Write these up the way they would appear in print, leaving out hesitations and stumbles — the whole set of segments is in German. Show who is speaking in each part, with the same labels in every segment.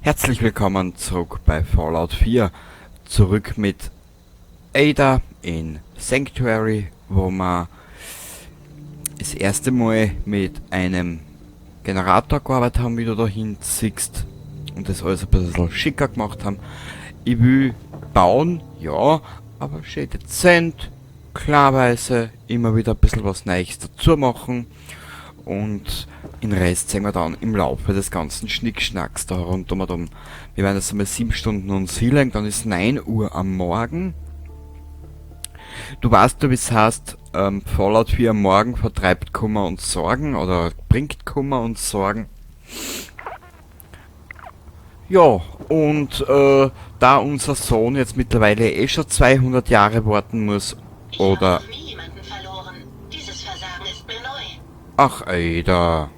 Speaker 1: Herzlich willkommen zurück bei Fallout 4. Zurück mit Ada in Sanctuary, wo wir das erste Mal mit einem Generator gearbeitet haben, wie du da hinten siehst, und das alles ein bisschen schicker gemacht haben. Ich will bauen, ja, aber schön dezent, klarweise, immer wieder ein bisschen was Neues dazu machen. Und den Rest sehen wir dann im Laufe des ganzen Schnickschnacks da rund um und um. Wir werden jetzt einmal 7 Stunden uns hinlegen, dann ist 9 Uhr am Morgen. Du weißt ja, wie es heißt, Fallout 4 am Morgen vertreibt Kummer und Sorgen oder bringt Kummer und Sorgen. Ja, und da unser Sohn jetzt mittlerweile eh schon 200 Jahre warten muss, oder...
Speaker 2: Ich habe noch nie jemanden verloren. Dieses Versagen ist mir neu.
Speaker 1: Ach, Ada.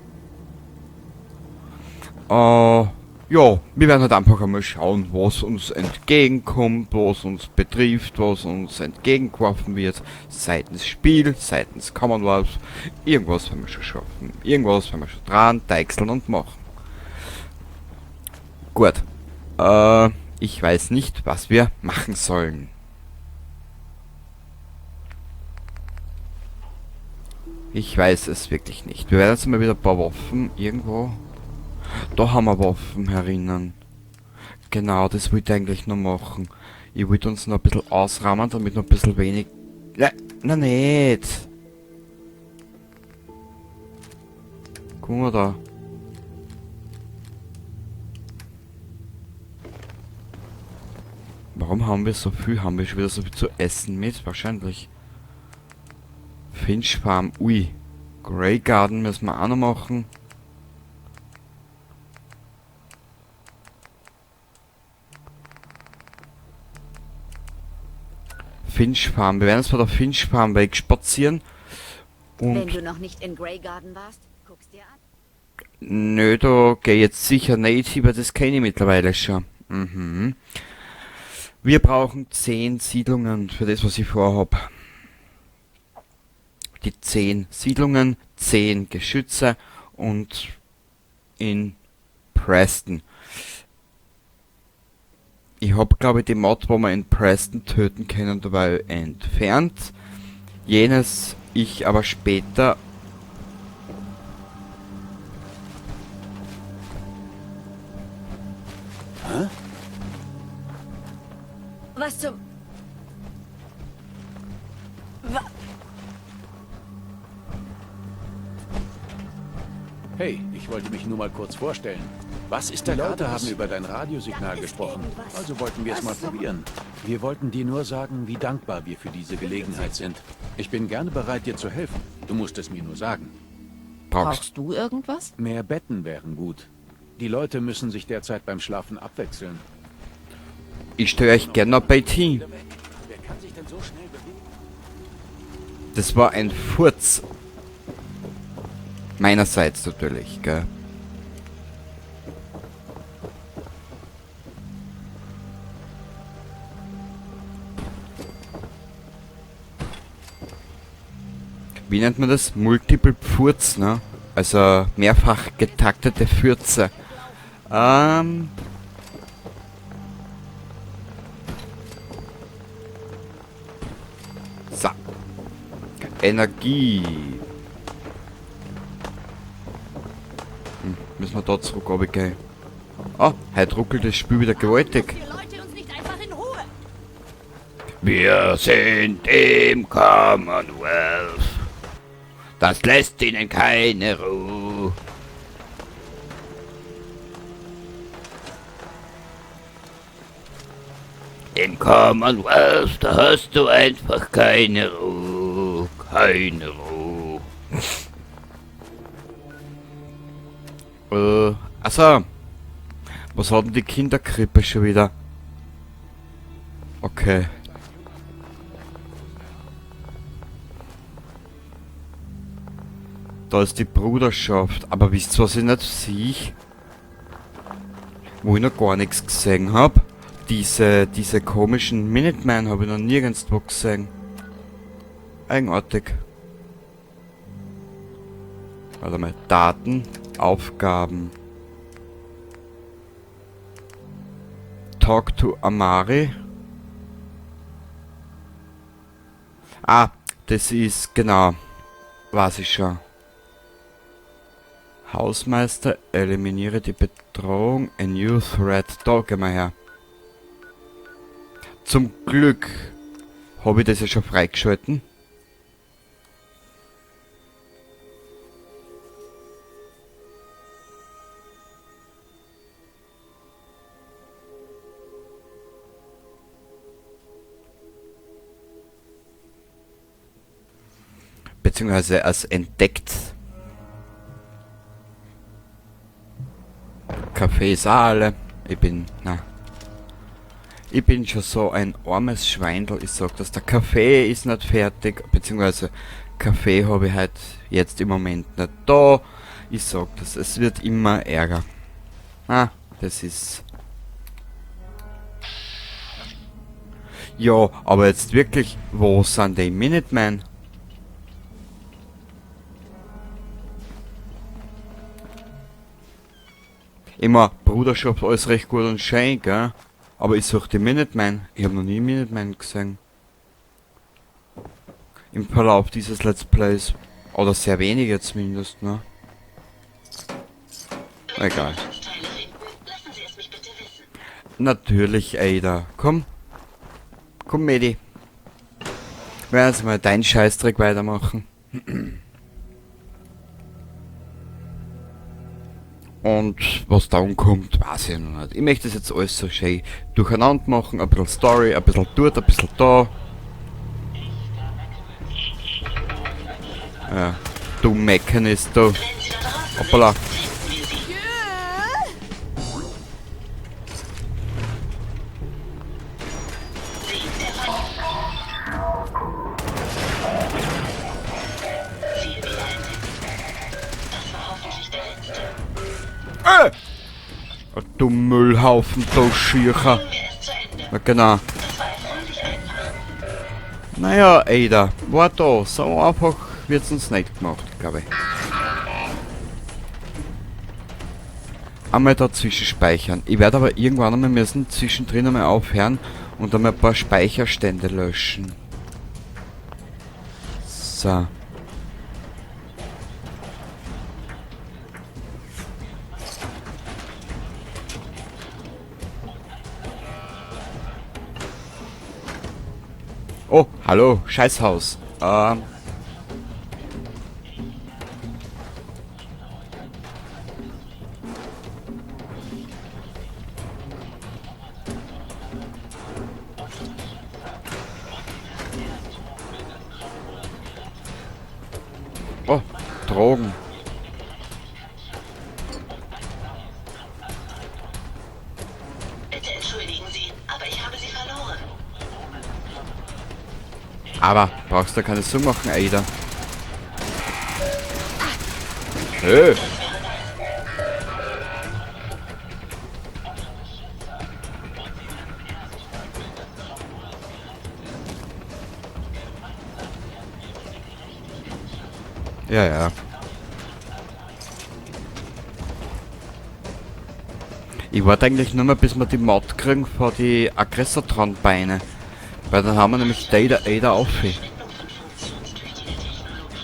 Speaker 1: Ja, wir werden halt einfach einmal schauen, was uns entgegenkommt, was uns betrifft, was uns entgegengeworfen wird, seitens Spiel, seitens Commonwealth. Irgendwas werden wir schon schaffen. Irgendwas werden wir schon dran, deichseln und machen. Gut. Ich weiß nicht, was wir machen sollen. Ich weiß es wirklich nicht. Wir werden jetzt mal wieder ein paar Waffen irgendwo... Da haben wir Waffen herinnen. Genau, das wollte ich eigentlich noch machen. Ich wollte uns noch ein bisschen ausrahmen, damit noch ein bisschen wenig... Na nicht! Guck mal da. Warum haben wir so viel? Haben wir schon wieder so viel zu essen mit? Wahrscheinlich. Finch Farm, ui. Grey Garden müssen wir auch noch machen. Finch Farm. Wir werden jetzt von der Finch Farm wegspazieren.
Speaker 3: Wenn
Speaker 1: Und
Speaker 3: du noch nicht in Grey Garden warst, guck's dir an.
Speaker 1: nö, da geh jetzt sicher nicht, weil das kenne ich mittlerweile schon. Mhm. Wir brauchen 10 Siedlungen für das, was ich vorhab. Die 10 Siedlungen, 10 Geschütze und in Preston. Ich hab, glaube ich, die Mod, wo wir in Preston töten können, dabei entfernt. Jenes ich aber später...
Speaker 3: Was zum...
Speaker 4: Hey, ich wollte mich nur mal kurz vorstellen. Was ist da? Die Leute haben über dein Radiosignal gesprochen. Also wollten wir es mal probieren. Wir wollten dir nur sagen, wie dankbar wir für diese Gelegenheit sind. Ich bin gerne bereit, dir zu helfen. Du musst es mir nur sagen.
Speaker 1: Brauchst.
Speaker 5: Du irgendwas?
Speaker 4: Mehr Betten wären gut. Die Leute müssen sich derzeit beim Schlafen abwechseln.
Speaker 1: Ich störe euch gerne noch bei Team.
Speaker 4: Wer kann sich denn so schnell bewegen?
Speaker 1: Das war ein Furz. Meinerseits natürlich, gell. Wie nennt man das? Multiple Furz, ne? Also mehrfach getaktete Fürze. So. Energie. Müssen wir da zurück runtergehen. Oh, heute ruckelt das Spiel wieder gewaltig.
Speaker 3: Die Leute uns nicht einfach in Ruhe.
Speaker 1: Wir sind im Commonwealth. Das lässt ihnen keine Ruhe. Im Commonwealth, da hast du einfach keine Ruhe. Keine Ruhe. Also, was hat denn die Kinderkrippe schon wieder? Okay. Da ist die Bruderschaft. Aber wisst ihr, was ich nicht sehe? Wo ich noch gar nichts gesehen habe? Diese komischen Minutemen habe ich noch nirgendwo gesehen. Eigenartig. Warte mal. Daten, Aufgaben. Talk to Amari. Ah, das ist, genau, weiß ich schon. Hausmeister, eliminiere die Bedrohung, a new threat. Da gehen wir her. Zum Glück habe ich das ja schon freigeschalten. Beziehungsweise als entdeckt. Kaffee ist auch alle. Ich bin schon so ein armes Schweindel. Ich sag das, der Kaffee ist nicht fertig. Beziehungsweise Kaffee habe ich halt jetzt im Moment nicht da. Ich sag das, es wird immer ärger. Das ist... Ja, aber jetzt wirklich, wo sind die Minutemen? Immer Bruderschaft, alles recht gut und schön, gell? Aber ich suche die Minutemen. Ich habe noch nie Minutemen gesehen. Im Verlauf dieses Let's Plays. Oder sehr wenige zumindest, ne? Egal.
Speaker 2: Lassen Sie es mich bitte wissen.
Speaker 1: Natürlich, Ada. Komm. Komm, Medi. Wir werden jetzt mal deinen Scheißdreck weitermachen. Und was da kommt, weiß ich noch nicht. Ich möchte das jetzt alles so schön durcheinander machen. Ein bisschen Story, ein bisschen dort, ein bisschen da. Ja, du Mechanist, du.
Speaker 2: Wenn Sie da draußen
Speaker 1: Hoppala.
Speaker 2: sind, finden wir Sie. Sie, der Feind. Ziel wieder entdeckt. Das war hoffentlich der letzte.
Speaker 1: Du Müllhaufen, du Schücher.
Speaker 2: Bringen wir es zu Ende.
Speaker 1: Ja, genau.
Speaker 2: Das war erfreulich einfach.
Speaker 1: Naja, Ada, war da. So einfach wird's uns nicht gemacht, glaube ich. Einmal dazwischen speichern. Ich werde aber irgendwann einmal müssen zwischendrin einmal aufhören und einmal ein paar Speicherstände löschen. So. Oh, hallo, Scheißhaus. Oh, Drogen.
Speaker 2: Bitte entschuldigen Sie, aber ich habe Sie verloren.
Speaker 1: Aber brauchst du keine Sorgen machen, Ada. Hey. Ja, ja. Ich warte eigentlich nur mal, bis wir die Mod kriegen für die Aggressotron-Beine. Weil dann haben wir nämlich Ada auf.
Speaker 2: Entwicklung von funktionstüchtiger Technologie.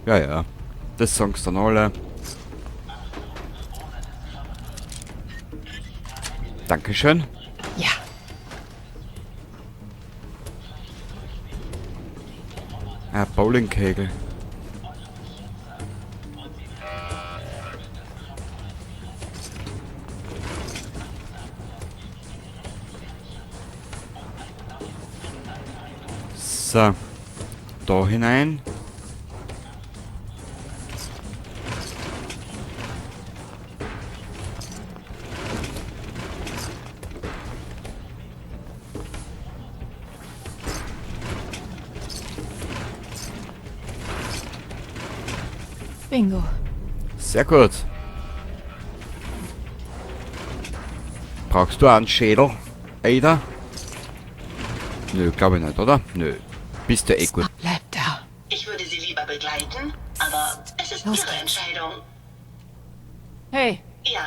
Speaker 1: Ja, ja. Das sagen sie dann alle. Dankeschön.
Speaker 3: Ja.
Speaker 1: Bowlingkegel. So. Da hinein.
Speaker 3: Bingo.
Speaker 1: Sehr gut. Brauchst du einen Schädel? Ada? Nö, glaube ich nicht, oder? Nö. Bist du eh gut.
Speaker 3: Bleib da.
Speaker 2: Ich würde Sie lieber begleiten, aber es ist
Speaker 3: Los
Speaker 2: Ihre
Speaker 3: geht's.
Speaker 2: Entscheidung.
Speaker 3: Hey,
Speaker 2: Ja,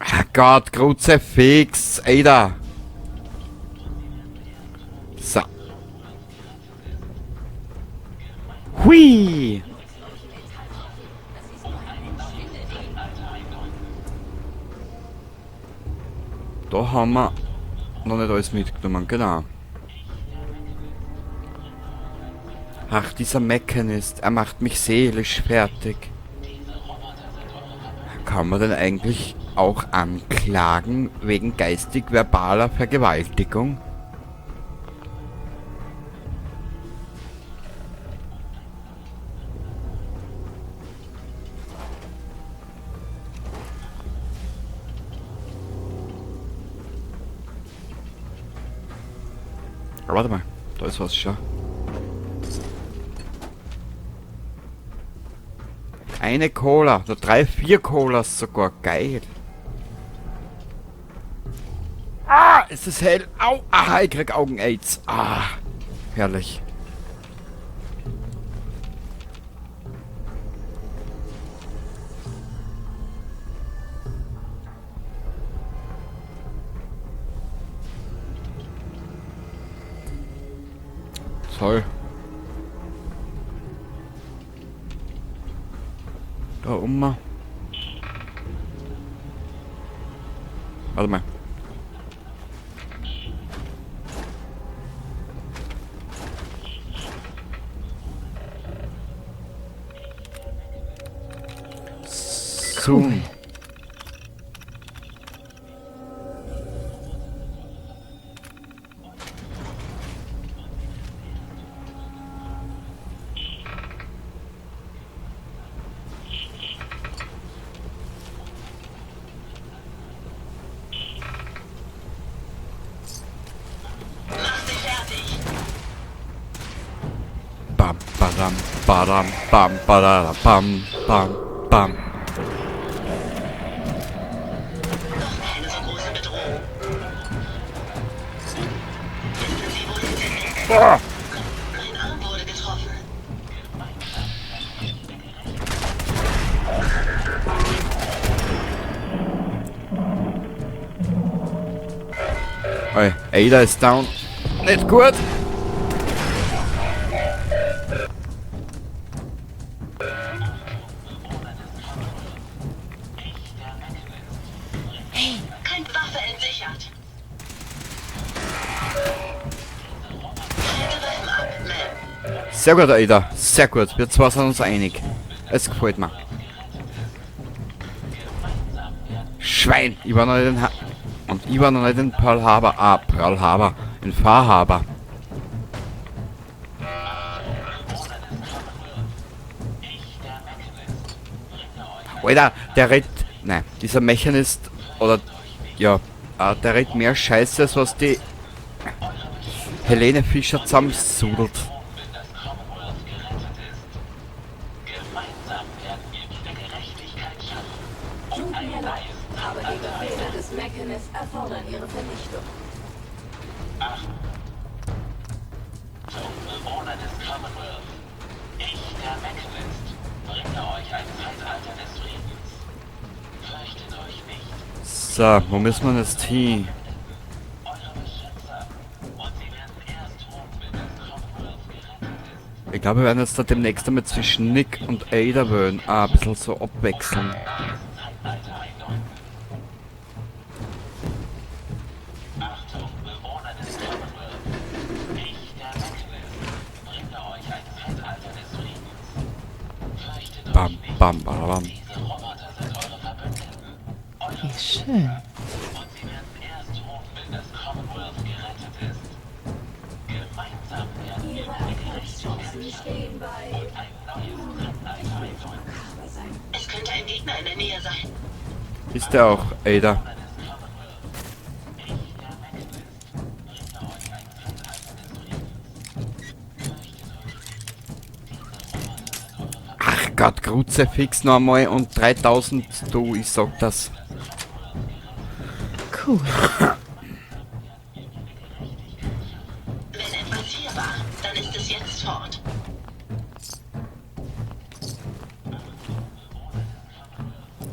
Speaker 2: Ma'am.
Speaker 1: Gott, Kruzifix, Ada. So. Hui. Da haben wir noch nicht alles mitgenommen, genau. Ach, dieser Mechanist, er macht mich seelisch fertig. Kann man denn eigentlich auch anklagen wegen geistig-verbaler Vergewaltigung? Warte mal, da ist was schon. Eine Cola, oder 3, 4 Colas sogar, geil. Ah, es ist hell. Au, aha, ich krieg Augen-Aids. Ah, herrlich. Toll. Da oben mal. Warte mal. Zoom.
Speaker 2: Mach sie fertig.
Speaker 1: Bam, badam, badam, bam, badada, bam, bam, bam.
Speaker 2: Doch keine so große Bedrohung. Wissen Sie, wo Sie sind?
Speaker 1: Ah.
Speaker 2: Mein Arm wurde getroffen.
Speaker 1: Oi, Ada ist down. Nicht gut.
Speaker 2: Keine Waffe entsichert. Halte Waffen ab, Ma'am.
Speaker 1: Sehr gut, Ada. Sehr gut. Wir zwei sind uns einig. Es gefällt mir. Schwein. Ich war noch nicht in und ich war noch nicht in Pearl Harbor. Ah, Pearl Harbor. In Far Harbor. Alter, der redet... Nein, dieser Mechanist... Oder... Ja... der redet mehr Scheiße, als was die... Helene Fischer zusammensudelt.
Speaker 5: Tut mir leid, aber die Befehle des Mechanist erfordern ihre Vernichtung.
Speaker 6: Bewohner des Commonwealth. Ich, der Mechanist, bringe euch ein Zeitalter des Friedens. Fürchtet euch nicht,
Speaker 1: So, wo müssen wir jetzt hin?
Speaker 6: eure Beschützer. Und sie werden erst tun, wenn das Commonwealth gerettet ist.
Speaker 1: Ich glaube, wir werden jetzt da demnächst damit zwischen Nick und Ada wählen. Ah, ein bisschen so abwechseln.
Speaker 6: Zeitalter einläuten. Achtung, Bewohner des Commonwealth. Ich, der Mechanist, bringe euch ein Zeitalter des Friedens. Fürchtet
Speaker 1: Bam,
Speaker 6: euch nicht.
Speaker 1: bam, bam.
Speaker 6: Diese Roboter sind eure Verbündeten. Eure
Speaker 3: wie schön.
Speaker 6: Und sie werden erst tun, wenn das Commonwealth gerettet ist. Gemeinsam werden wir
Speaker 5: Ihre
Speaker 6: für Gerechtigkeit
Speaker 5: Erfolgschancen stehen bei
Speaker 6: ein neues Zeitalter einläuten.
Speaker 2: Es könnte ein Gegner in der Nähe sein.
Speaker 1: Ist der auch, Ada? Ach Gott, Kruzifix noch einmal und 3000, du, ich sag das.
Speaker 3: Cool.
Speaker 2: sofort.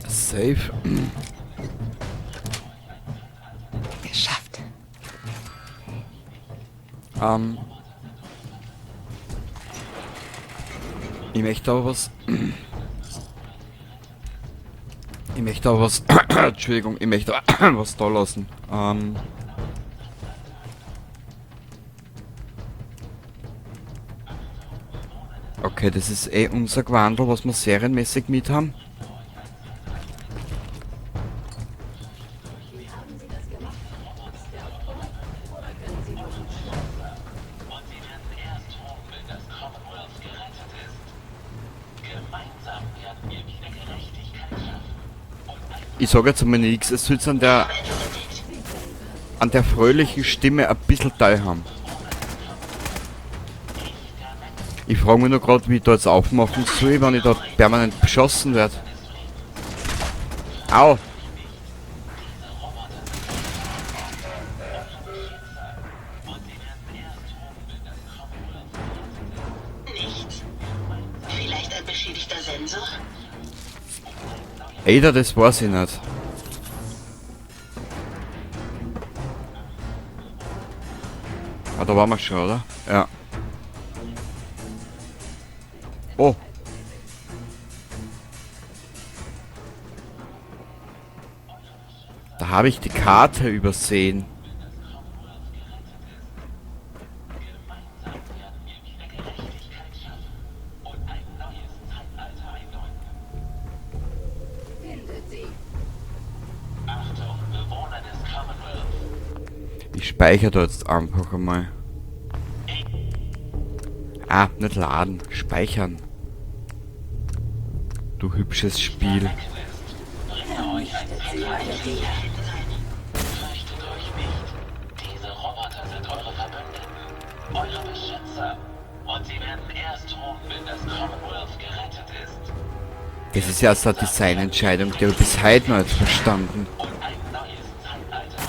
Speaker 1: Safe.
Speaker 2: Geschafft.
Speaker 1: Ich möchte aber was. Ich möchte aber was. Entschuldigung, ich möchte was da lassen. Okay, das ist eh unser Gewandel, was wir serienmäßig mit haben. Ich sage jetzt einmal nichts, es soll an der fröhlichen Stimme ein bisschen teilhaben. Ich frage mich nur gerade, wie ich da jetzt aufmachen soll, wenn ich da permanent beschossen werde. Au!
Speaker 2: Nichts. Vielleicht ein beschädigter Sensor?
Speaker 1: Ada, das weiß ich nicht. Ah, da waren wir schon, oder? Ja. Oh. Da habe ich die Karte übersehen. Ich speichere da jetzt einfach einmal. Ah, nicht laden, speichern. Du hübsches Spiel.
Speaker 6: Fürchtet euch nicht. Diese Roboter sind eure Verbündeten, eure Beschützer. Und sie werden erst tun, wenn das Commonwealth gerettet ist.
Speaker 1: Das ist ja erst eine Designentscheidung, die habe ich bis heute noch nicht verstanden.
Speaker 6: Und ein neues Zeitalter.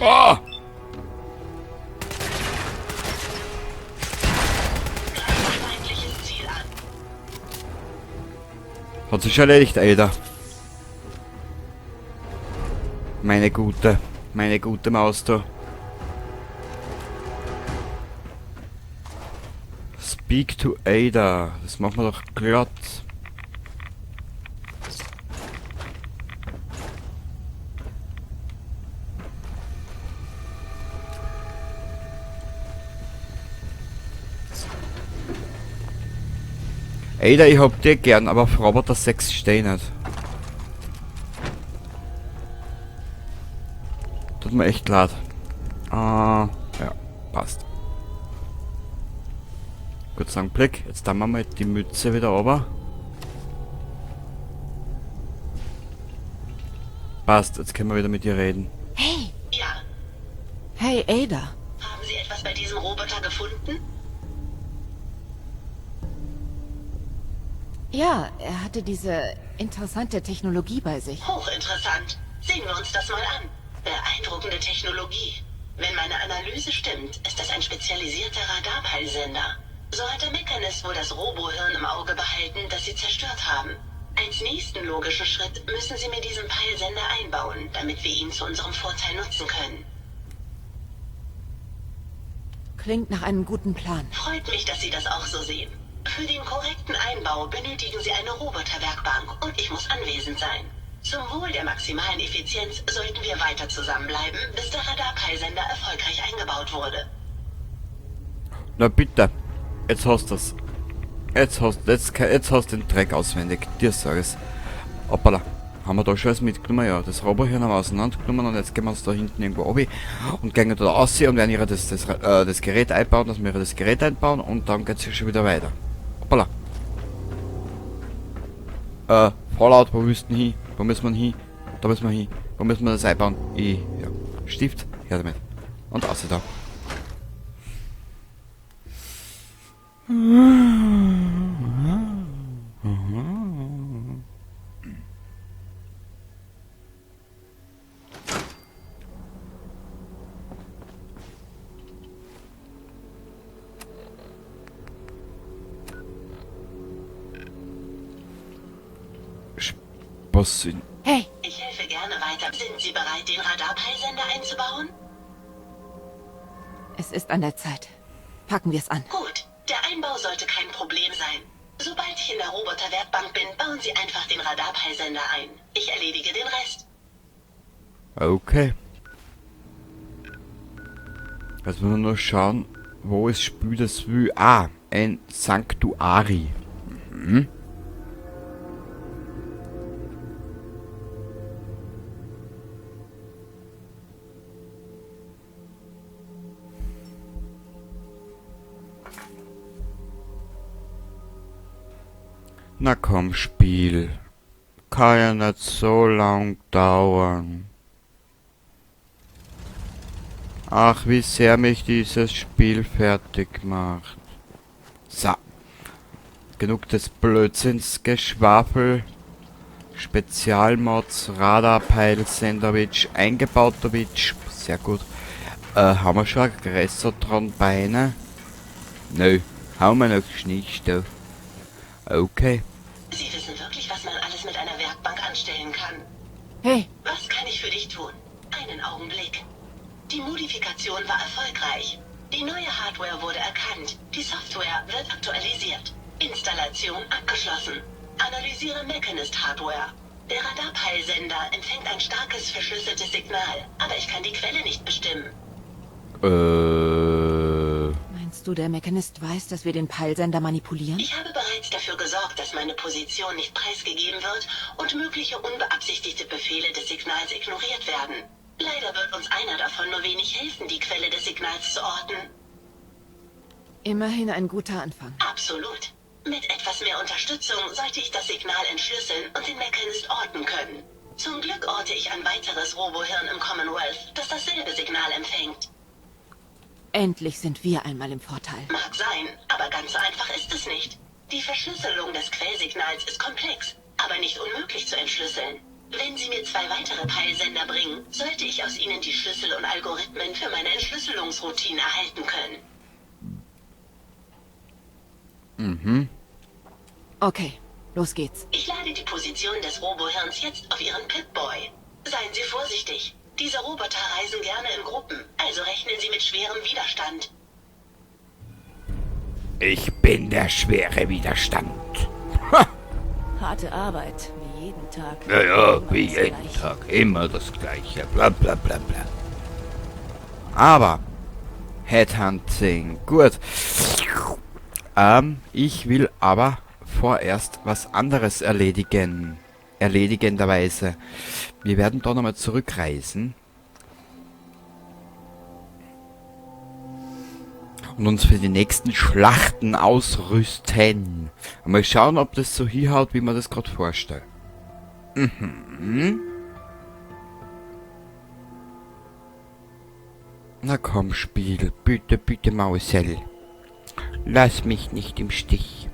Speaker 1: Oh!
Speaker 2: Feindliches Ziel an.
Speaker 1: Hat sich erledigt, Ada. Meine gute Maus da. Speak to Ada. Das machen wir doch glatt. Ada, ich hab dir gern, aber auf Roboter 6 steh nicht. Tut mir echt leid. Ja, passt. Gut sagen, Blick. Jetzt haben wir mal die Mütze wieder runter. Passt, jetzt können wir wieder mit ihr reden.
Speaker 3: Hey!
Speaker 2: Ja.
Speaker 3: Hey, Ada.
Speaker 2: Haben Sie etwas bei diesem Roboter gefunden?
Speaker 3: Ja, er hatte diese interessante Technologie bei sich.
Speaker 2: Hochinteressant. Sehen wir uns das mal an. Beeindruckende Technologie. Wenn meine Analyse stimmt, ist das ein spezialisierter Radarpeilsender. So hat der Mechanismus wohl das Robohirn im Auge behalten, das Sie zerstört haben. Als nächsten logischen Schritt müssen Sie mir diesen Peilsender einbauen, damit wir ihn zu unserem Vorteil nutzen können.
Speaker 3: Klingt nach einem guten Plan.
Speaker 2: Freut mich, dass Sie das auch so sehen. Für den korrekten Einbau benötigen Sie eine Roboterwerkbank und ich muss anwesend sein. Zum Wohl der maximalen Effizienz sollten wir weiter zusammenbleiben, bis der Radarpeilsender erfolgreich eingebaut wurde.
Speaker 1: Na bitte. Jetzt hast du's. Jetzt hast du den Dreck auswendig. Dir sag es. Hoppala. Haben wir da schon was mitgenommen? Ja, das Robohirn haben wir auseinandergenommen und jetzt gehen wir uns da hinten irgendwo runter und gehen da raus und werden ihre das Gerät einbauen, dass wir ihre das Gerät einbauen und dann geht's hier schon wieder weiter. Hoppala. Fallout, wo willst du hin? Wo müssen wir hin? Da müssen wir hin. Wo müssen wir das einbauen? Ja. Stift, her damit. Und außer da. Was sind...
Speaker 3: Hey,
Speaker 2: Ich helfe gerne weiter. Sind Sie bereit, den Radarpeilsender einzubauen?
Speaker 3: es ist an der Zeit. Packen wir es an.
Speaker 2: Gut. Der Einbau sollte kein Problem sein. Sobald ich in der Roboterwerkbank bin, bauen Sie einfach den Radarpeilsender ein. Ich erledige den Rest.
Speaker 1: Okay. Jetzt müssen wir nur schauen, wo es Spiel das will. Ah, ein Sanctuary. Mhm. Na komm, Spiel. Kann ja nicht so lang dauern. Ach, wie sehr mich dieses Spiel fertig macht. So. Genug des Blödsinns Geschwafel. Spezialmods, Radarpeilsenderwitsch, eingebauter Witsch. Sehr gut. Haben wir schon Aggressor dran Beine? Nö, haben wir noch nicht. Okay.
Speaker 2: Sie wissen wirklich, was man alles mit einer Werkbank anstellen kann.
Speaker 3: Hey,
Speaker 2: Was kann ich für dich tun? Einen Augenblick. Die Modifikation war erfolgreich. Die neue Hardware wurde erkannt. Die Software wird aktualisiert. Installation abgeschlossen. Analysiere Mechanist-Hardware. Der Radarpeilsender empfängt ein starkes verschlüsseltes Signal, aber ich kann die Quelle nicht bestimmen.
Speaker 3: meinst du, der Mechanist weiß, dass wir den Peilsender manipulieren?
Speaker 2: Ich habe bereits dafür gesorgt, dass meine Position nicht preisgegeben wird und mögliche unbeabsichtigte Befehle des Signals ignoriert werden. Leider wird uns einer davon nur wenig helfen, die Quelle des Signals zu orten.
Speaker 3: Immerhin ein guter Anfang.
Speaker 2: Absolut. Mit etwas mehr Unterstützung sollte ich das Signal entschlüsseln und den Mechanist orten können. Zum Glück orte ich ein weiteres Robohirn im Commonwealth, das dasselbe Signal empfängt.
Speaker 3: Endlich sind wir einmal im Vorteil.
Speaker 2: Mag sein, aber ganz so einfach ist es nicht. Die Verschlüsselung des Quellsignals ist komplex, aber nicht unmöglich zu entschlüsseln. Wenn Sie mir 2 weitere Peilsender bringen, sollte ich aus ihnen die Schlüssel und Algorithmen für meine Entschlüsselungsroutine erhalten können.
Speaker 3: Okay, los geht's.
Speaker 2: Ich lade die Position des Robohirns jetzt auf Ihren Pip-Boy. Seien Sie vorsichtig. Diese Roboter reisen gerne in Gruppen, also rechnen Sie mit schwerem Widerstand.
Speaker 1: Ich bin der schwere Widerstand.
Speaker 5: Harte Arbeit, wie jeden Tag.
Speaker 1: Ja,
Speaker 5: Immer
Speaker 1: wie
Speaker 5: das
Speaker 1: jeden
Speaker 5: Gleiche.
Speaker 1: Tag. Immer das Gleiche. Bla bla bla bla. Aber, Headhunting. Gut. Ich will aber vorerst was anderes erledigen. Erledigenderweise. Wir werden da nochmal zurückreisen. Und uns für die nächsten Schlachten ausrüsten. Mal schauen, ob das so hinhaut, wie man das gerade vorstellt. Na komm, Spiel. Bitte, bitte, Mausel. Lass mich nicht im Stich.